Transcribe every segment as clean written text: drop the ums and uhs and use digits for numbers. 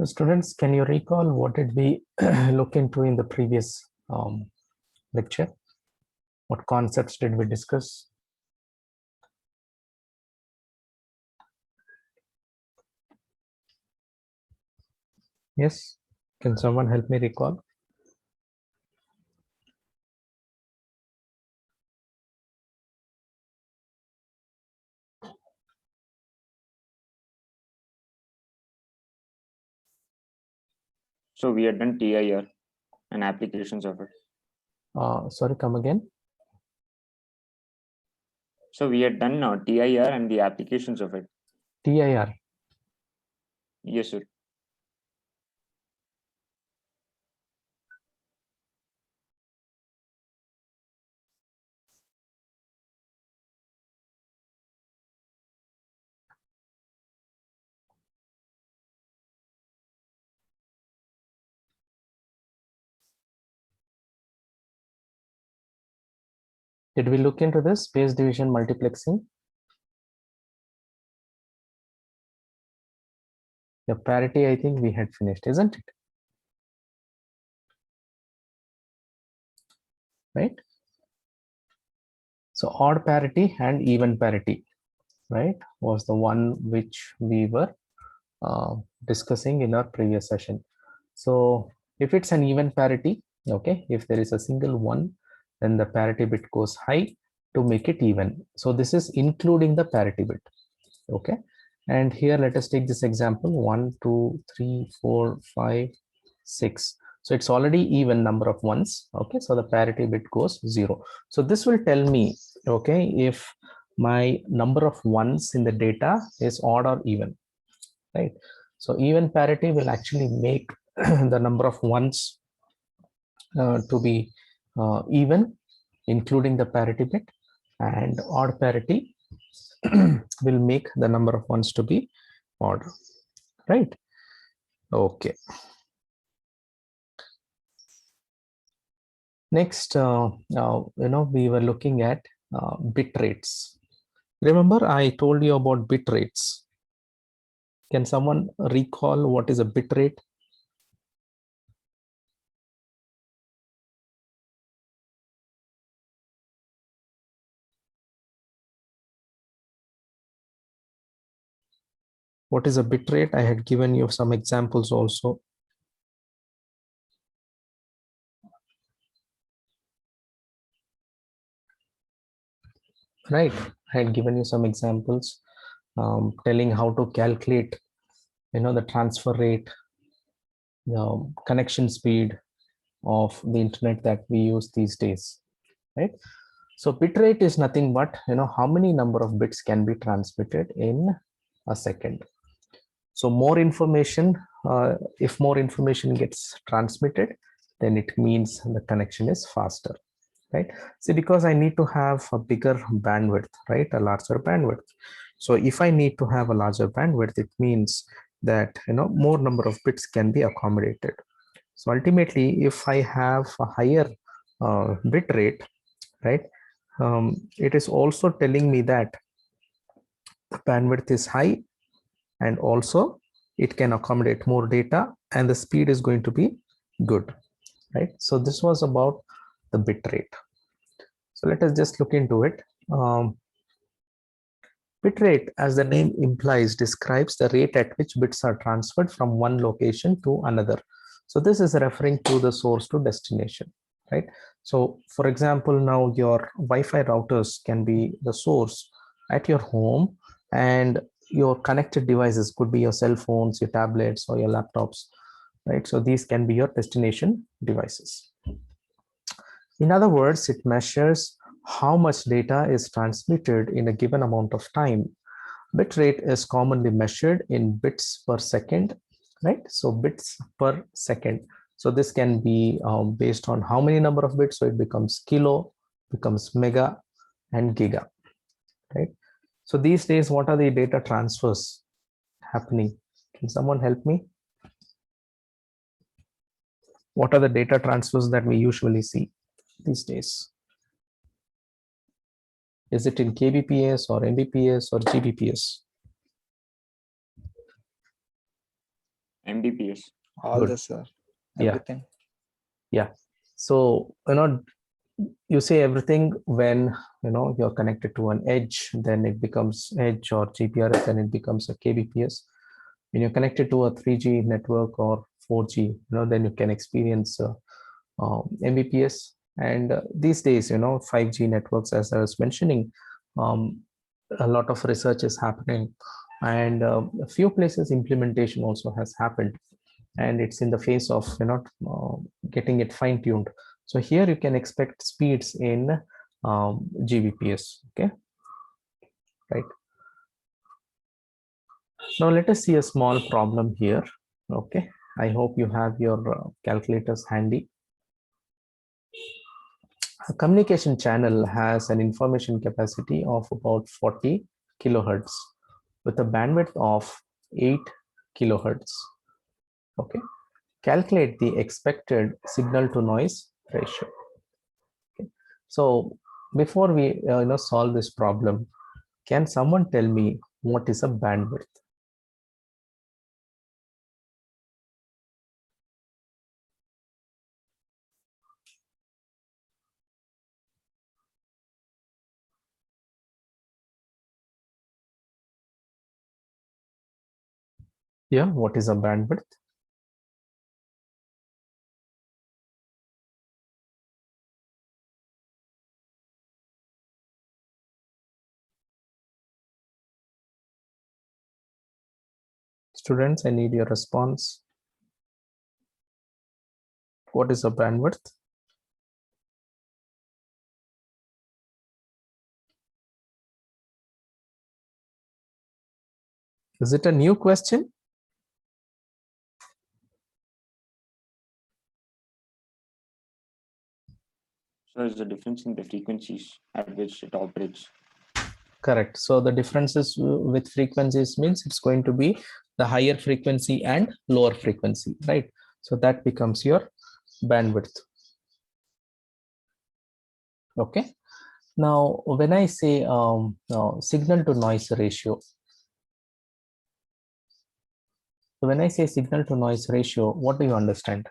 Students, can you recall what did we look into in the previous lecture? What concepts did we discuss? Yes, can someone help me recall? So we had done TIR and applications of it. Sorry, come again. So we had done TIR and the applications of it. TIR. Yes, sir. Did we look into this space division multiplexing? The parity, I think we had finished, isn't it? Right? So odd parity and even parity, right, was the one which we were discussing in our previous session. So if it's an even parity, okay, if there is a single one, then the parity bit goes high to make it even. So this is including the parity bit. Okay, and here let us take this example 1 2 3 4 5 6. So it's already even number of ones. Okay, so the parity bit goes 0. So this will tell me, okay, if my number of ones in the data is odd or even, right? So even parity will actually make the number of ones to be even, including the parity bit, and odd parity will make the number of ones to be odd, right? Okay. Next, we were looking at bit rates. Remember, I told you about bit rates. Can someone recall what is a bit rate? What is a bit rate? I had given you some examples also. Right, I had given you some examples telling how to calculate, the transfer rate, the connection speed of the internet that we use these days, right? So bit rate is nothing but, how many number of bits can be transmitted in a second. So more information, if more information gets transmitted, then it means the connection is faster, right? See, because I need to have a bigger bandwidth, right? A larger bandwidth. So if I need to have a larger bandwidth, it means that, more number of bits can be accommodated. So ultimately, if I have a higher bit rate, right, it is also telling me that the bandwidth is high, and also it can accommodate more data, and the speed is going to be good, right? So this was about the bit rate. So let us just look into it. Bit rate, as the name implies, describes the rate at which bits are transferred from one location to another. So this is referring to the source to destination, right? So for example, now your Wi-Fi routers can be the source at your home, and your connected devices could be your cell phones, your tablets, or your laptops, right? So these can be your destination devices. In other words, it measures how much data is transmitted in a given amount of time. Bit rate is commonly measured in bits per second, right? So bits per second. So this can be based on how many number of bits. So it becomes kilo, becomes mega, and giga, right? So these days, what are the data transfers happening? Can someone help me? What are the data transfers that we usually see these days? Is it in kbps or mbps or gbps? Mbps. All Good. this, sir. Yeah. Everything. Yeah. So, you say everything when, you're connected to an edge, then it becomes edge or GPRS, then it becomes a kbps. When you're connected to a 3G network or 4G, then you can experience Mbps. And these days, 5G networks, as I was mentioning, a lot of research is happening, and a few places implementation also has happened, and it's in the phase of getting it fine tuned. So here you can expect speeds in Gbps. Okay, right. Now let us see a small problem here. Okay, I hope you have your calculators handy. A communication channel has an information capacity of about 40 kilohertz with a bandwidth of 8 kilohertz. Okay, calculate the expected signal to noise ratio. Okay. So before we solve this problem, can someone tell me what is a bandwidth? Yeah, what is a bandwidth? Students, I need your response. What is a bandwidth? Is it a new question? So there's a difference in the frequencies at which it operates. Correct. So the differences with frequencies means it's going to be the higher frequency and lower frequency, right? So that becomes your bandwidth. Okay. Now, when I say signal to noise ratio, when I say signal to noise ratio, what do you understand?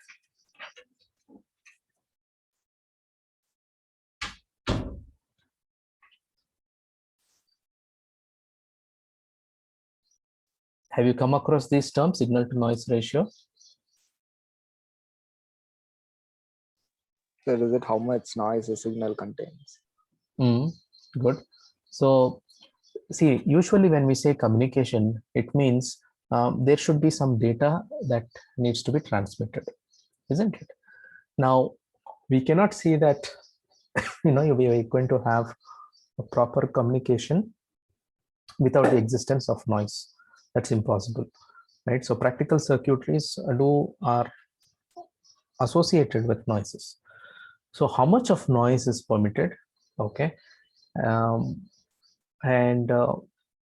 Have you come across these terms, signal to noise ratio? So is it how much noise a signal contains? Good. So see, usually when we say communication, it means there should be some data that needs to be transmitted, isn't it? Now, we cannot see that, we are going to have a proper communication without the existence of noise. That's impossible, right? So practical circuitries are associated with noises. So how much of noise is permitted? Okay. And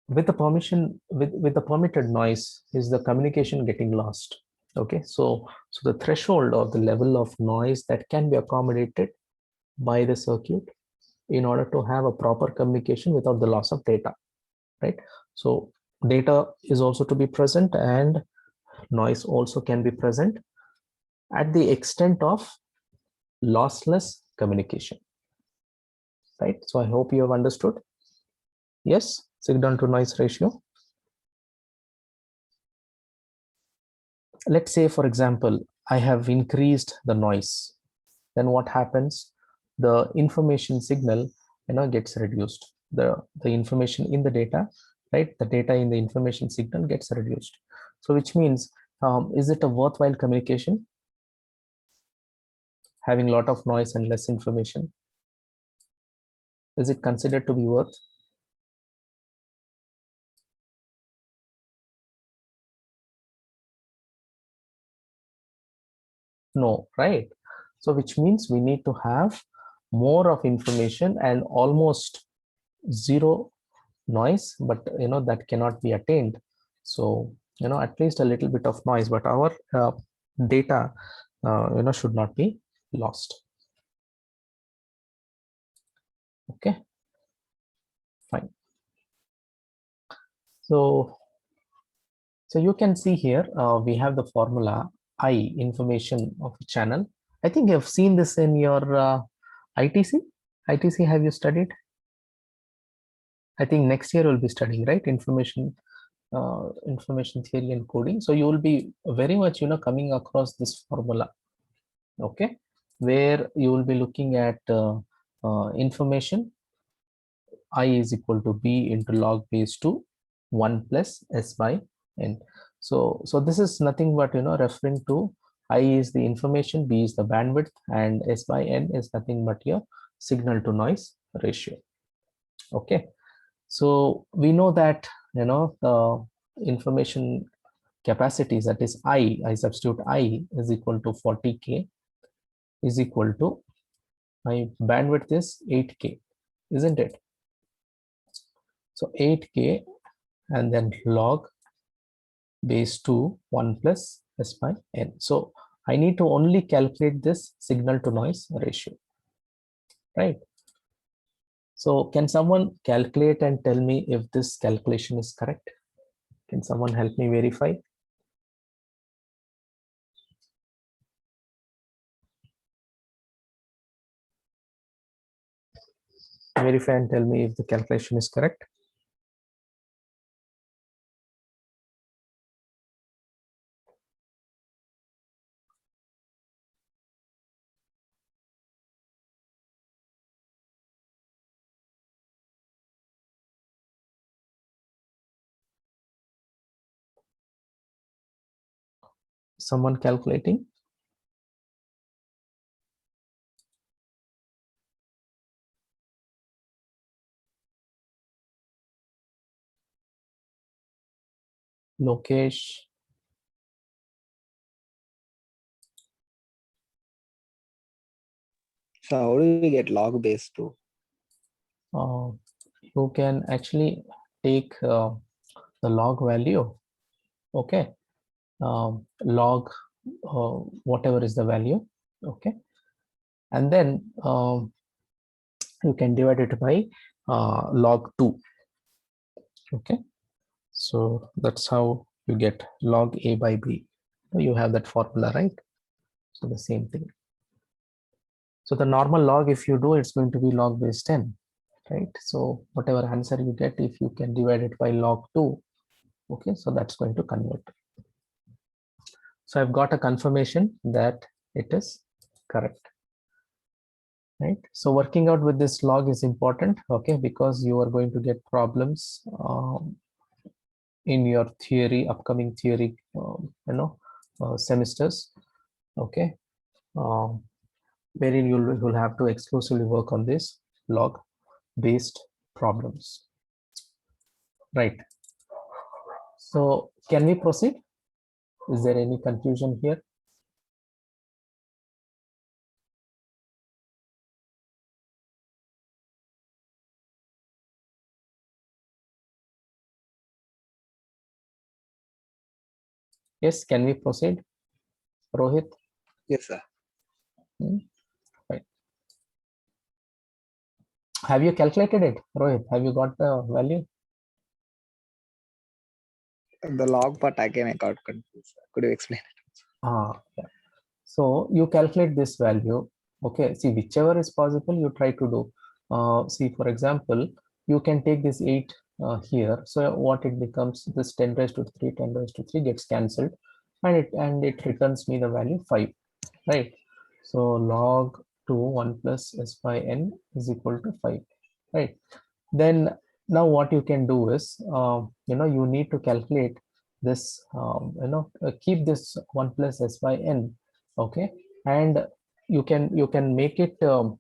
with the permission, with the permitted noise, is the communication getting lost? Okay, so the threshold or the level of noise that can be accommodated by the circuit in order to have a proper communication without the loss of data, right? So data is also to be present, and noise also can be present at the extent of lossless communication, right? So I hope you have understood. Yes, signal to noise ratio. Let's say, for example, I have increased the noise. Then what happens? The information signal, gets reduced. The information in the data, right? The data in the information signal gets reduced. So which means, is it a worthwhile communication? Having a lot of noise and less information. Is it considered to be worth? No, right? So which means we need to have more of information and almost zero noise, but that cannot be attained. So at least a little bit of noise, but our data should not be lost. Okay, fine. So So you can see here, we have the formula I, information of a channel. I think you've seen this in your ITC. ITC, have you studied? I think next year we'll be studying, right? Information theory and coding. So you will be very much, coming across this formula, okay, where you will be looking at information I is equal to B into log base 2 1 plus S by N. So this is nothing but, referring to I is the information, B is the bandwidth, and S by N is nothing but your signal to noise ratio. Okay. So we know that, the information capacities, that is I substitute I is equal to 40K is equal to, my bandwidth is 8K, isn't it? So 8K and then log base 2 1 plus S by N. So I need to only calculate this signal to noise ratio, right? So can someone calculate and tell me if this calculation is correct? Can someone help me verify? Verify and tell me if the calculation is correct. Someone calculating? Lokesh? So how do we get log base 2? You can actually take the log value, okay, log whatever is the value, okay, and then you can divide it by log 2, okay. So that's how you get log A by B. You have that formula, right? So the same thing. So the normal log, if you do, it's going to be log base 10, right? So whatever answer you get, if you can divide it by log 2, okay, so that's going to convert. So I've got a confirmation that it is correct, right? So working out with this log is important, okay, because you are going to get problems in your theory, upcoming theory, semesters, okay, wherein you'll have to exclusively work on this log based problems, right? So can we proceed? Is there any confusion here? Yes, can we proceed? Rohit? Yes, sir. Right. Have you calculated it, Rohit? Have you got the value? The log part again I got confused. Could you explain? Yeah. So you calculate this value. Okay, see, whichever is possible, you try to do. See, for example, you can take this 8 here. So what it becomes, this 10 raised to 3, 10 raised to 3 gets cancelled, and it returns me the value 5, right? So log 2 1 plus S by N is equal to 5, right? Then now what you can do is, you need to calculate this, keep this 1 plus S by N, okay, and you can make it, you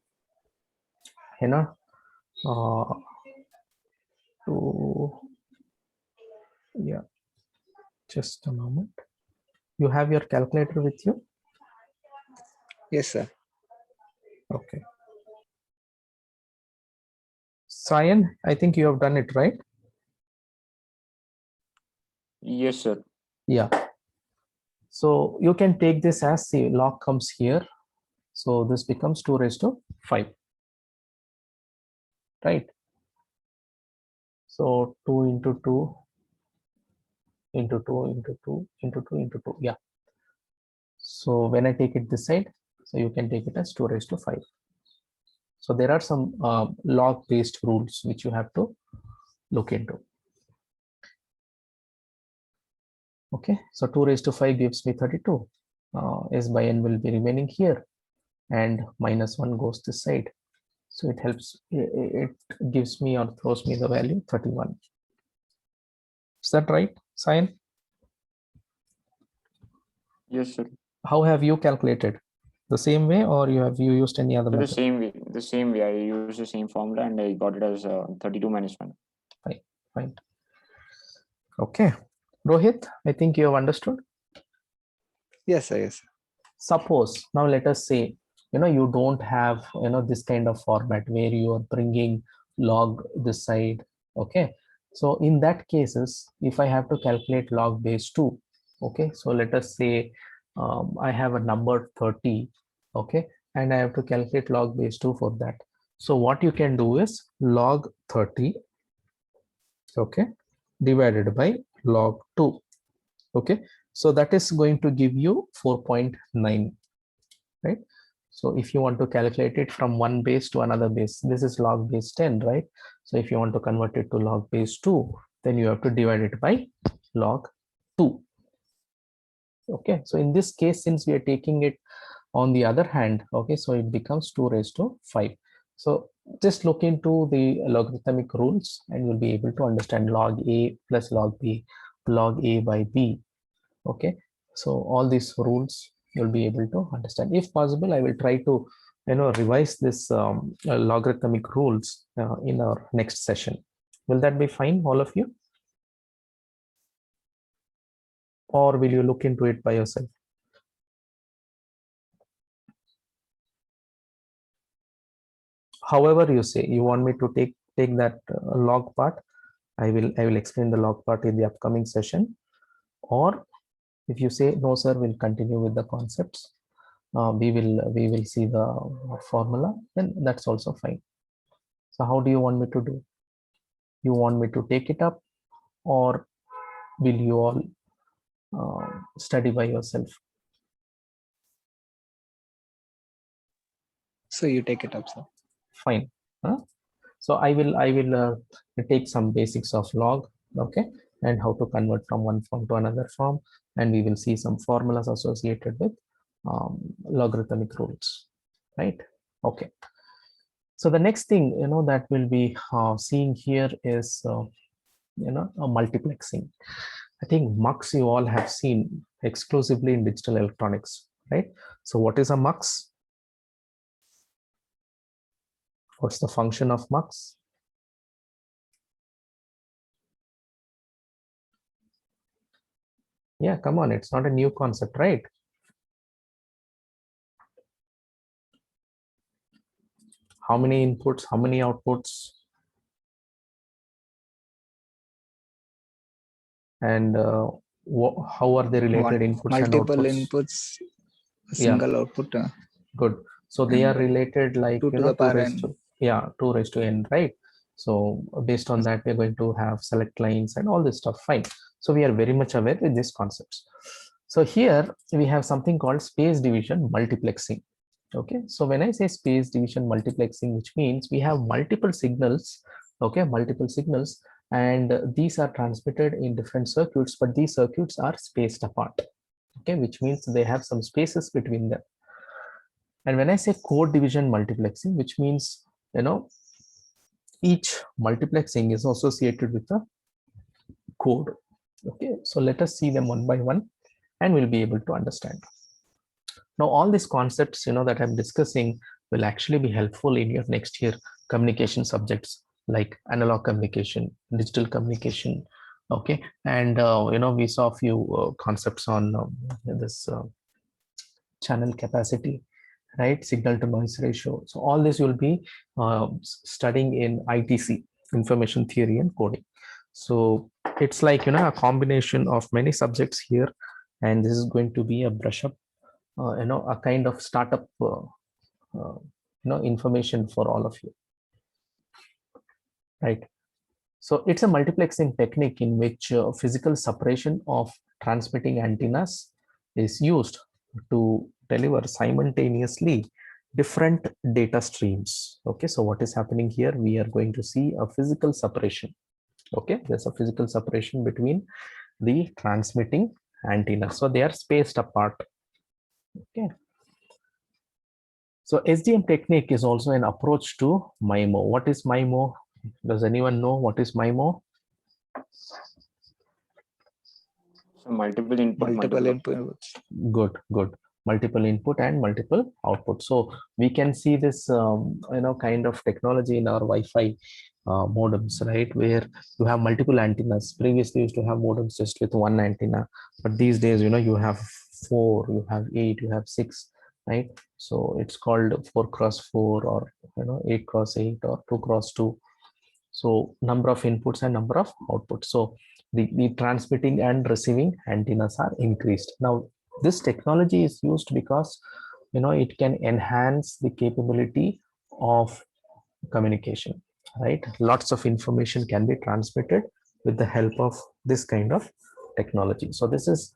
know, to, yeah, just a moment. You have your calculator with you? Yes, sir. Okay. Sayan, I think you have done it, right? Yes, sir. Yeah. So you can take this as the log comes here. So this becomes 2 raised to 5, right? So 2 into 2 into 2 into 2 into 2 into 2. Yeah. So when I take it this side, so you can take it as 2 raised to 5. So there are some log based rules which you have to look into. Okay, so 2 raised to 5 gives me 32. S by n will be remaining here, and minus 1 goes this side. So it helps, it gives me or throws me the value 31. Is that right, Sayan? Yes, sir. How have you calculated? The same way, or you used any other The method? same way. The same way. I used the same formula and I got it as 32 minus 1. Fine. Okay. Rohit, I think you have understood. Yes, sir. Yes, sir. Suppose now let us say, you don't have, this kind of format where you are bringing log this side. Okay. So in that cases, if I have to calculate log base 2, okay, so let us say I have a number 30, okay, and I have to calculate log base 2 for that. So what you can do is log 30, okay, divided by log 2. Okay, so that is going to give you 4.9, right? So if you want to calculate it from one base to another base, this is log base 10, right? So if you want to convert it to log base 2, then you have to divide it by log 2. Okay, so in this case, since we are taking it on the other hand, okay, so it becomes 2 raised to 5. So just look into the logarithmic rules and you'll be able to understand log A plus log B, log A by B. Okay, so all these rules you'll be able to understand. If possible, I will try to revise this logarithmic rules in our next session. Will that be fine, all of you? Or will you look into it by yourself? However you say, you want me to take that log part, I will explain the log part in the upcoming session. Or if you say no sir, we'll continue with the concepts, we will see the formula, then that's also fine. So how do you want me to do? You want me to take it up, or will you all study by yourself? So you take it up, sir. Fine. So I will take some basics of log, okay, and how to convert from one form to another form, and we will see some formulas associated with logarithmic rules, right? Okay. So the next thing that we'll be seeing here is multiplexing. I think mux you all have seen exclusively in digital electronics, right? So what is a mux? What's the function of mux? Yeah, come on, it's not a new concept, right? How many inputs, how many outputs? And how are they related, inputs and Multiple outputs? inputs, a Yeah, single output. good. So they are And related like 2 to the 2 power raised n. to, yeah, 2 raised to n, right? So based on that, we're going to have select lines and all this stuff. Fine. So we are very much aware with these concepts. So here we have something called space division multiplexing. Okay, so when I say space division multiplexing, which means we have multiple signals, okay, multiple signals, and these are transmitted in different circuits, but these circuits are spaced apart, okay, which means they have some spaces between them. And when I say code division multiplexing, which means each multiplexing is associated with a code. Okay, so let us see them one by one and we'll be able to understand. Now all these concepts that I'm discussing will actually be helpful in your next year communication subjects like analog communication, digital communication. Okay, and we saw a few concepts on this channel capacity, right? Signal to noise ratio. So all this you'll be studying in ITC, information theory and coding. So it's like a combination of many subjects here, and this is going to be a brush up, a kind of startup information for all of you, right? So it's a multiplexing technique in which physical separation of transmitting antennas is used to deliver simultaneously different data streams. Okay, so what is happening here? We are going to see a physical separation. Okay, there's a physical separation between the transmitting antennas. So they are spaced apart. Okay. So SDM technique is also an approach to MIMO. What is MIMO? Does anyone know what is MIMO? So multiple input, Multiple multiple. inputs. Good, good. Multiple input and multiple output. So we can see this, kind of technology in our Wi-Fi modems, right? Where you have multiple antennas. Previously, you used to have modems just with one antenna, but these days, you have 4, you have 8, you have 6, right? So it's called 4x4 or 8x8 or 2x2. So number of inputs and number of outputs. So the transmitting and receiving antennas are increased. Now this technology is used because it can enhance the capability of communication, right? Lots of information can be transmitted with the help of this kind of technology. So this is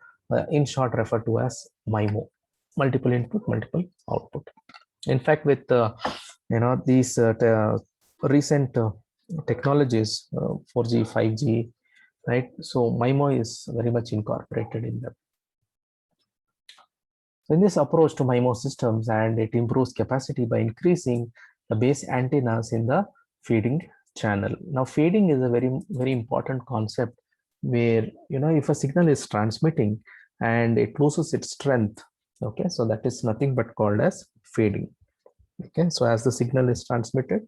in short referred to as MIMO, multiple input, multiple output. In fact, with these recent technologies, 4G, 5G, right? So MIMO is very much incorporated in them. So in this approach to MIMO systems, and it improves capacity by increasing the base antennas in the feeding channel. Now, feeding is a very, very important concept where, if a signal is transmitting and it loses its strength, okay, so that is nothing but called as fading. Okay, so as the signal is transmitted,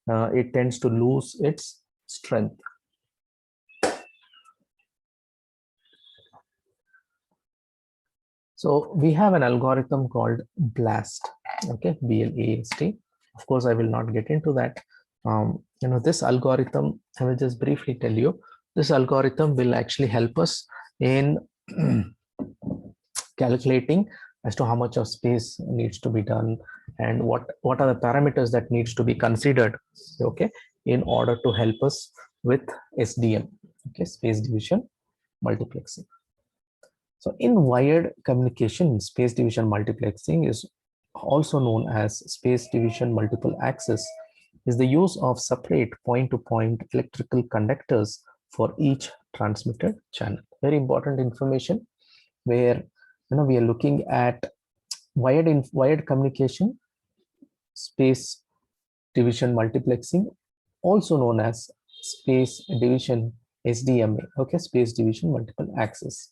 it tends to lose its strength. So we have an algorithm called BLAST, okay, BLAST. Of course, I will not get into that. This algorithm, I will just briefly tell you, this algorithm will actually help us in calculating as to how much of space needs to be done and what are the parameters that needs to be considered, okay, in order to help us with SDM, okay, space division multiplexing. So in wired communication, space division multiplexing is also known as space division multiple access, is the use of separate point-to-point electrical conductors for each transmitted channel. Very important information where we are looking at wired communication, space division multiplexing, also known as space division SDMA, okay, space division multiple access.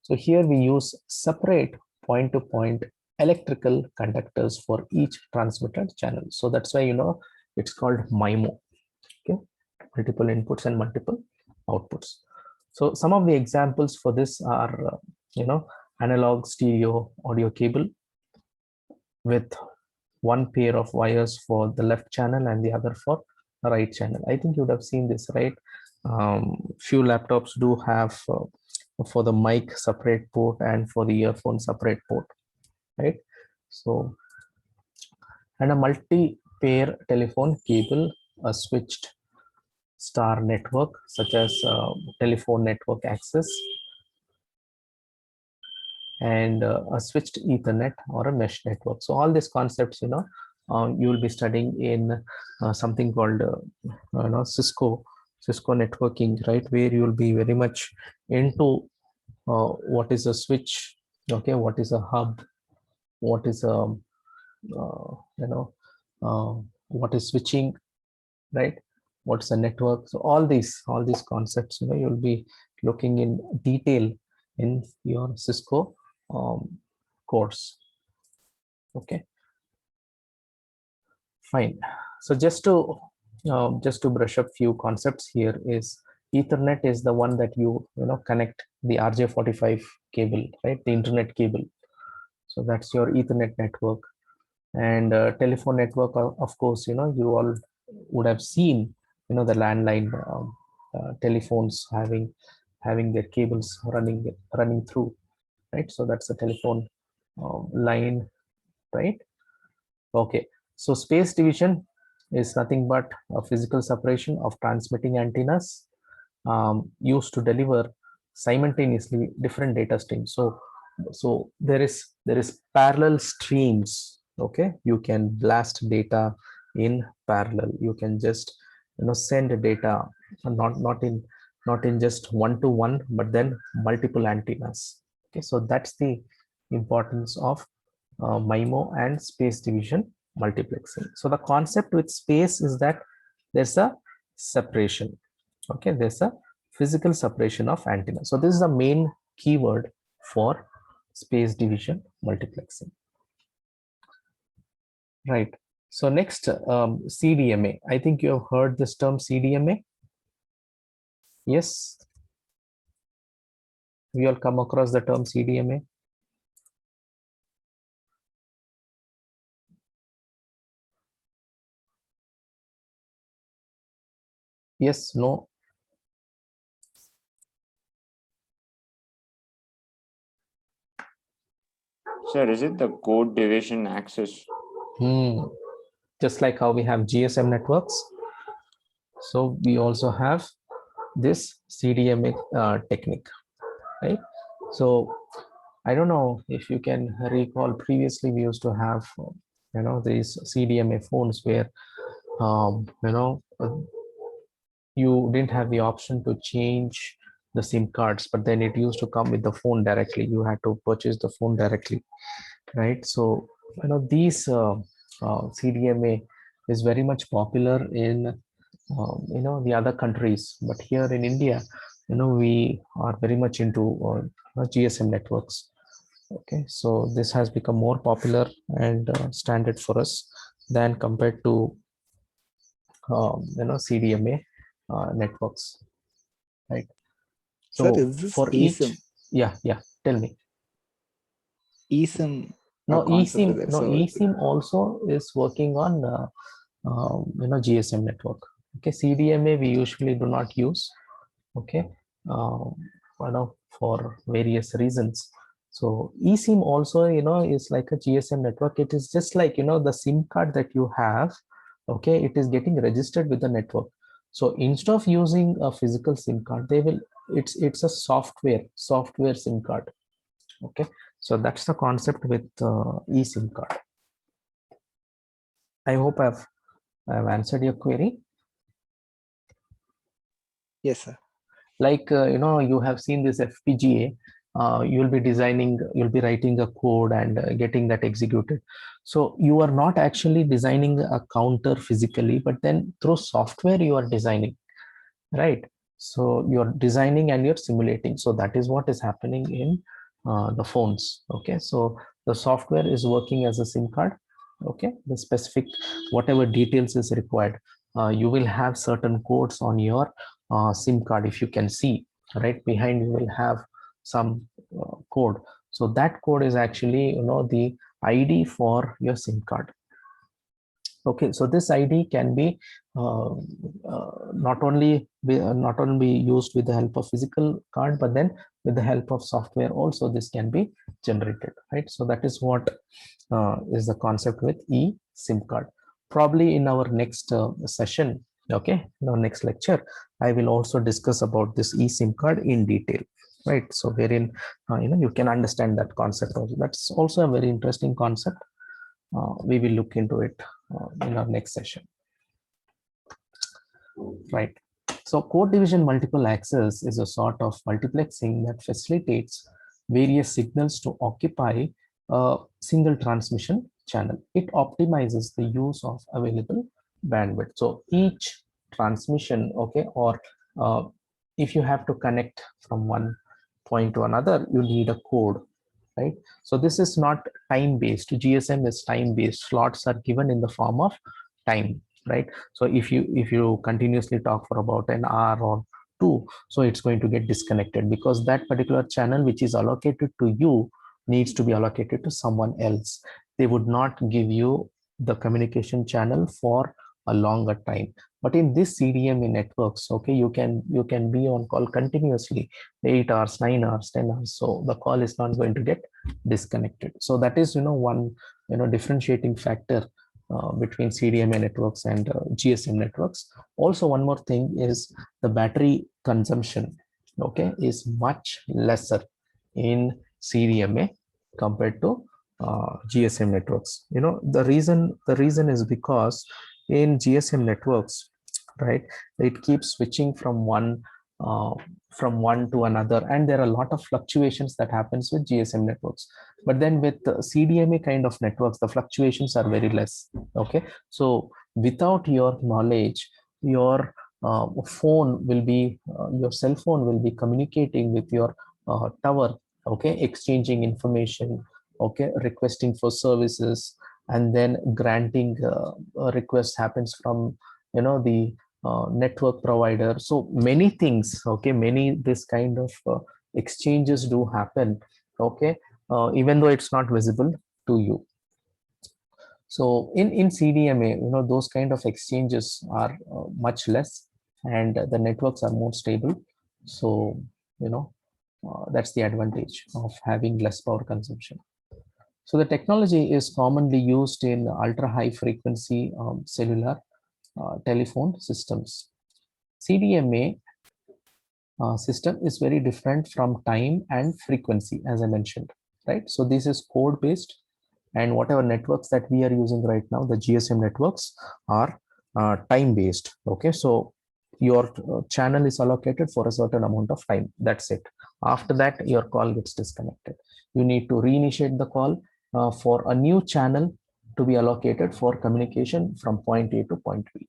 So here we use separate point-to-point electrical conductors for each transmitted channel. So that's why it's called MIMO, okay, multiple inputs and multiple outputs. So some of the examples for this are analog stereo audio cable with one pair of wires for the left channel and the other for the right channel. I think you would have seen this, right? Few laptops do have for the mic separate port and for the earphone separate port, right? So, and a multi-pair telephone cable, a switched star network such as telephone network access, and a switched Ethernet or a mesh network. So all these concepts, you will be studying in something called Cisco networking, right? Where you will be very much into what is a switch, okay, what is a hub, what is a what is switching, right? What's a network? So all these concepts, you'll be looking in detail in your Cisco course. Okay, fine. So just to brush up few concepts here is Ethernet is the one that you connect the RJ45 cable, right? The internet cable. So that's your Ethernet network. And telephone network, of course, you all would have seen the landline telephones having their cables running through, right? So that's a telephone line, right? Okay, so space division is nothing but a physical separation of transmitting antennas used to deliver simultaneously different data streams. So there is parallel streams. Okay, you can blast data in parallel. You can just send data not in just one to one, but then multiple antennas. Okay, so that's the importance of MIMO and space division multiplexing. So the concept with space is that there's a separation. Okay, there's a physical separation of antenna. So this is the main keyword for space division multiplexing. Right. So next, CDMA. I think you have heard this term CDMA. Yes. We all come across the term CDMA. Yes, no. Sir, is it the code division access? Just like how we have GSM networks, so we also have this CDMA technique, right? So I don't know if you can recall, previously we used to have these CDMA phones where you didn't have the option to change the SIM cards, but then it used to come with the phone directly. You had to purchase the phone directly, right? So these CDMA is very much popular in the other countries, but here in India, we are very much into GSM networks. Okay, so this has become more popular and standard for us than compared to CDMA networks, right? Sir, So is this for each, eSIM? yeah, tell me. eSIM No, concept is eSIM, there. no, So eSIM also is working on GSM network. Okay, CDMA we usually do not use. Okay, um, for various reasons. So eSIM also is like a GSM network. It is just like the SIM card that you have. Okay, it is getting registered with the network. So instead of using a physical SIM card, it's a software SIM card. Okay, so that's the concept with eSIM card. I hope I've answered your query. yes, sir. Like you have seen this FPGA. You'll be writing a code and getting that executed. So you are not actually designing a counter physically, but then through software you are designing, right? So you're designing and you're simulating. So that is what is happening in the phones. Okay, so the software is working as a SIM card. Okay, the specific whatever details is required, you will have certain codes on your SIM card. If you can see right behind, you will have some code. So that code is actually the ID for your SIM card. Okay, so this ID can be not only used with the help of physical card, but then with the help of software also this can be generated, right? So that is what is the concept with eSIM card. Probably in our next session, okay, in our next lecture, I will also discuss about this eSIM card in detail, right? So wherein you can understand that concept also. That's also a very interesting concept. We will look into it in our next session, right? So code division multiple access is a sort of multiplexing that facilitates various signals to occupy a single transmission channel. It optimizes the use of available bandwidth. So each transmission, okay, or if you have to connect from one point to another, you need a code, right? So this is not time based. GSM is time based. Slots are given in the form of time, right? So if you continuously talk for about an hour or two, so it's going to get disconnected because that particular channel which is allocated to you needs to be allocated to someone else. They would not give you the communication channel for a longer time. But in this CDMA networks, okay, you can be on call continuously 8 hours, 9 hours, 10 hours. So the call is not going to get disconnected. So that is one differentiating factor between CDMA networks and GSM networks. Also, one more thing is the battery consumption, okay, is much lesser in CDMA compared to GSM networks. You know, the reason is because in GSM networks, right, it keeps switching from one to another, and there are a lot of fluctuations that happens with GSM networks. But then with CDMA kind of networks, the fluctuations are very less. Okay, so without your knowledge, your phone will be your cell phone will be communicating with your tower, okay, exchanging information, okay, requesting for services, and then granting a request happens from, you know, the network provider. So many things, okay, many this kind of exchanges do happen, okay, even though it's not visible to you. So in CDMA, you know, those kind of exchanges are much less, and the networks are more stable. So, you know, that's the advantage of having less power consumption. So the technology is commonly used in ultra high frequency cellular telephone systems. CDMA system is very different from time and frequency, as I mentioned, right? So this is code based, and whatever networks that we are using right now, the GSM networks, are time based. Okay, so your channel is allocated for a certain amount of time. That's it. After that, your call gets disconnected. You need to reinitiate the call for a new channel to be allocated for communication from point A to point B.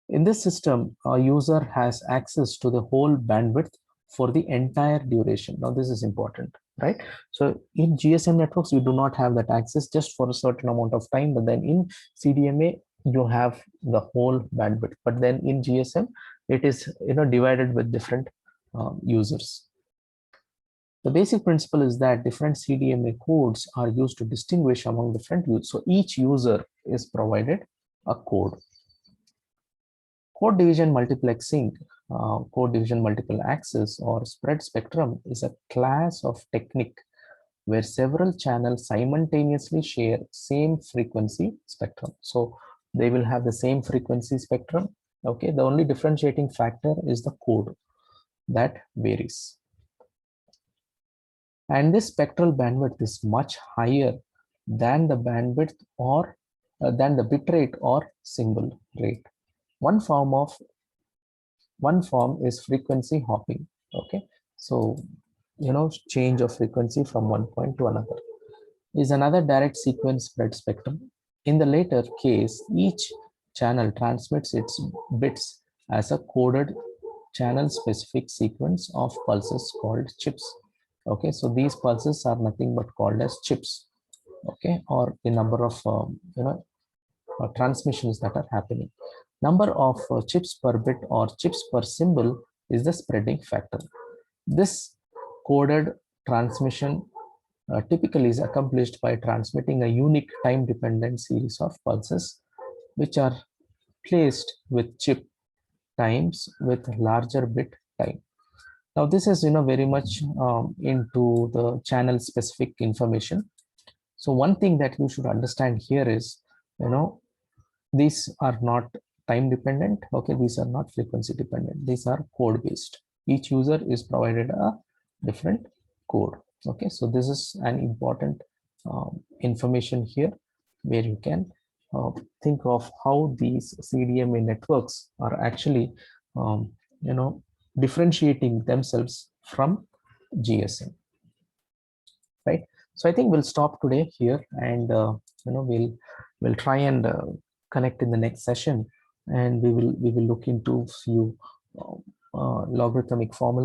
In this system, a user has access to the whole bandwidth for the entire duration. Now, this is important, right? So in GSM networks, you do not have that access just for a certain amount of time, but then in CDMA, you have the whole bandwidth. But then in GSM, it is, you know, divided with different users. The basic principle is that different CDMA codes are used to distinguish among different users. So each user is provided a code. Code division multiplexing, code division multiple access, or spread spectrum is a class of technique where several channels simultaneously share same frequency spectrum. So they will have the same frequency spectrum. Okay, the only differentiating factor is the code that varies. And this spectral bandwidth is much higher than the bandwidth or than the bit rate or symbol rate. One form is frequency hopping. Okay, so, you know, change of frequency from one point to another is another direct sequence spread spectrum. In the later case, each channel transmits its bits as a coded channel specific sequence of pulses called chips. Okay, so these pulses are nothing but called as chips. Okay, or the number of transmissions that are happening. Number of chips per bit or chips per symbol is the spreading factor. This coded transmission typically is accomplished by transmitting a unique time-dependent series of pulses, which are placed with chip times with larger bit time. Now, this is, you know, very much into the channel-specific information. So one thing that you should understand here is, you know, these are not time dependent. Okay, these are not frequency dependent. These are code based. Each user is provided a different code. Okay, so this is an important information here, where you can think of how these CDMA networks are actually you know, differentiating themselves from GSM, right? So I think we'll stop today here, and you know, we'll try and connect in the next session, and we will look into few logarithmic formula